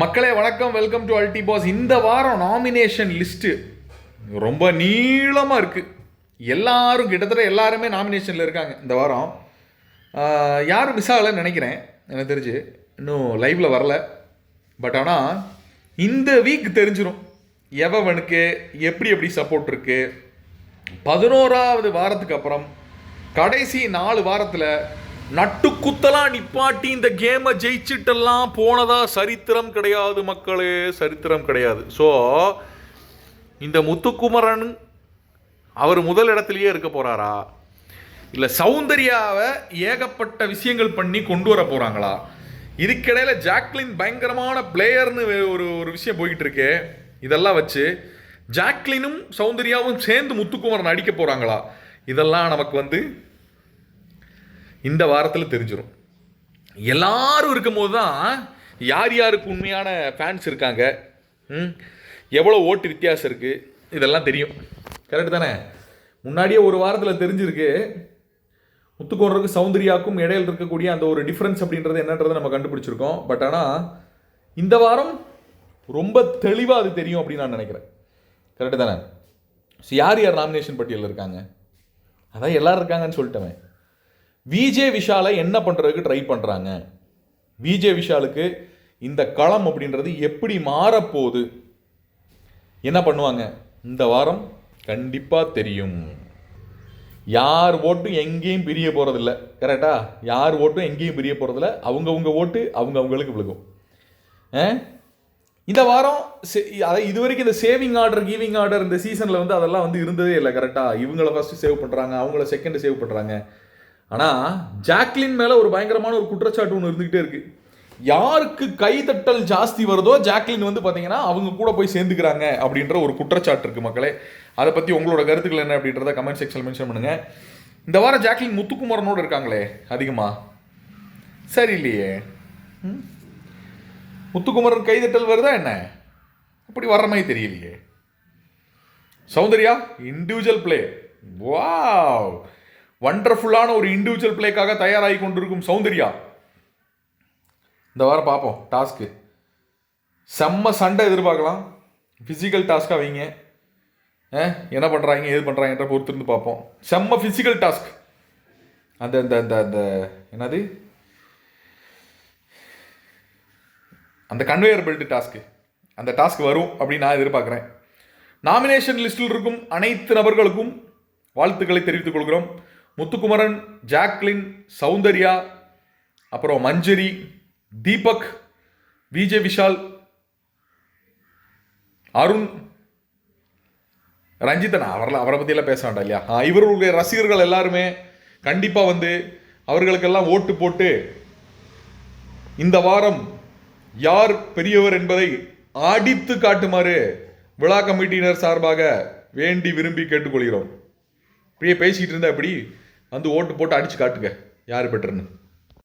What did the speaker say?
மக்களே வணக்கம், welcome to அல்டி pass. இந்த வாரம் நாமினேஷன் லிஸ்ட்டு ரொம்ப நீளமாக இருக்குது. எல்லாரும் கிட்டத்தட்ட எல்லாருமே நாமினேஷனில் இருக்காங்க இந்த வாரம். யாரும் மிஸ் ஆகலைன்னு நினைக்கிறேன். எனக்கு தெரிஞ்சு இன்னும் லைவில் வரல. பட் ஆனால் இந்த வீக் தெரிஞ்சிடும் எவனுக்கு எப்படி எப்படி சப்போர்ட் இருக்குது. 11வது வாரத்துக்கு அப்புறம் கடைசி 4 வாரத்தில் நட்டுக்குத்தலாம் நிப்பாட்டி இந்த கேமை ஜெயிச்சிட்டெல்லாம் போனதா சரித்திரம் கிடையாது மக்களே, சரித்திரம் கிடையாது. ஸோ இந்த முத்துக்குமரன் அவர் முதல் இடத்துலையே இருக்க போகிறாரா, இல்லை சௌந்தர்யாவை ஏகப்பட்ட விஷயங்கள் பண்ணி கொண்டு வர போகிறாங்களா? இதுக்கிடையில் ஜாக்லின் பயங்கரமான பிளேயர்னு ஒரு விஷயம் போய்கிட்டு இருக்கு. இதெல்லாம் வச்சு ஜாக்லினும் சௌந்தர்யாவும் சேர்ந்து முத்துக்குமரன் அடிக்க போகிறாங்களா? இதெல்லாம் நமக்கு இந்த வாரத்தில் தெரிஞ்சிடும். எல்லாரும் இருக்கும்போது தான் யார் யாருக்கு உண்மையான ஃபேன்ஸ் இருக்காங்க, எவ்வளோ ஓட்டு வித்தியாசம் இருக்குது, இதெல்லாம் தெரியும். கரெக்டு தானே? முன்னாடியே ஒரு வாரத்தில் தெரிஞ்சிருக்கு முத்துக்குமரனுக்கும் சௌந்தர்யாவுக்கும் இடையில் இருக்கக்கூடிய அந்த ஒரு டிஃப்ரென்ஸ் அப்படின்றது என்னன்றதை நம்ம கண்டுபிடிச்சிருக்கோம். பட் ஆனால் இந்த வாரம் ரொம்ப தெளிவாக அது தெரியும் அப்படின்னு நான் நினைக்கிறேன். கரெக்டு தானே? யார் யார் நாமினேஷன் பட்டியலில் இருக்காங்க, அதான் எல்லோரும் இருக்காங்கன்னு சொல்லிட்டேன். விஜே விஷாலை என்ன பண்ணுறதுக்கு ட்ரை பண்ணுறாங்க, விஜே விஷாலுக்கு இந்த களம் அப்படின்றது எப்படி மாறப்போகுது, என்ன பண்ணுவாங்க, இந்த வாரம் கண்டிப்பாக தெரியும். யார் ஓட்டும் எங்கேயும் பிரிய போகிறதில்ல. கரெக்டா? யார் ஓட்டும் எங்கேயும் பிரிய போகிறதில்ல. அவங்கவுங்க ஓட்டு அவங்கவுங்களுக்கு விழுகும். இந்த வாரம் அதாவது இது வரைக்கும் இந்த சேவிங் ஆர்டர் கிவிங் ஆர்டர் இந்த சீசனில் அதெல்லாம் இருந்ததே இல்லை. கரெக்டாக? இவங்கள ஃபஸ்ட்டு சேவ் பண்ணுறாங்க, அவங்கள செகண்ட் சேவ் பண்ணுறாங்க. ஆனால் ஜாக்லின் மேலே ஒரு பயங்கரமான ஒரு குற்றச்சாட்டு ஒன்று இருந்துக்கிட்டே இருக்குது. யாருக்கு கைதட்டல் ஜாஸ்தி வருதோ ஜாக்லின் பார்த்தீங்கன்னா அவங்க கூட போய் சேர்ந்துக்கிறாங்க அப்படின்ற ஒரு குற்றச்சாட்டு இருக்குது மக்களே. அதை பற்றி உங்களோட கருத்துக்கள் என்ன அப்படின்றத கமெண்ட் செக்ஷனில் மென்ஷன் பண்ணுங்கள். இந்த வாரம் ஜாக்லின் முத்துக்குமரனோடு இருக்காங்களே அதிகமாக, சரி இல்லையே. முத்துக்குமரன் கைதட்டல் வருதா என்ன? அப்படி வர்ற மாதிரி தெரியலையே. சௌந்தர்யா இண்டிவிஜுவல் பிளே, வாவ், வண்டர்ஃபுல்லான ஒரு இண்டிவிஜுவல் பிளேக்காக தயாராகி கொண்டிருக்கும் சௌந்தர்யா. இந்த வாரம் பார்ப்போம். டாஸ்க்கு செம்ம சண்டை எதிர்பார்க்கலாம். ஃபிசிக்கல் டாஸ்க்காக வைங்க. என்ன பண்ணுறாங்க எது பண்ணுறாங்கன்ற பொறுத்திருந்து பார்ப்போம். செம்ம ஃபிசிக்கல் டாஸ்க். அந்த அந்த அந்த அந்த என்னது அந்த கன்வேயர் பெல்ட் டாஸ்க்கு, அந்த டாஸ்க் வரும் அப்படின்னு நான் எதிர்பார்க்குறேன். நாமினேஷன் லிஸ்டில் இருக்கும் அனைத்து நபர்களுக்கும் வாழ்த்துக்களை தெரிவித்துக் கொள்கிறோம். முத்துக்குமரன், ஜாக்லின், சௌந்தர்யா, அப்புறம் மஞ்சரி, தீபக், விஜே விஷால், அருண், ரஞ்சிதனா, அவரை பற்றியெல்லாம் பேச வேண்டாம் இல்லையா? இவர்களுடைய ரசிகர்கள் எல்லாருமே கண்டிப்பாக அவர்களுக்கெல்லாம் ஓட்டு போட்டு இந்த வாரம் யார் பெரியவர் என்பதை அடித்து காட்டுமாறு விழா கமிட்டியினர் சார்பாக வேண்டி விரும்பி கேட்டுக்கொள்கிறோம். இப்படியே பேசிக்கிட்டு இருந்தா எப்படி ஓட்டு போட்டு அடிச்சு காட்டுங்க யார் பெட்டர்னு.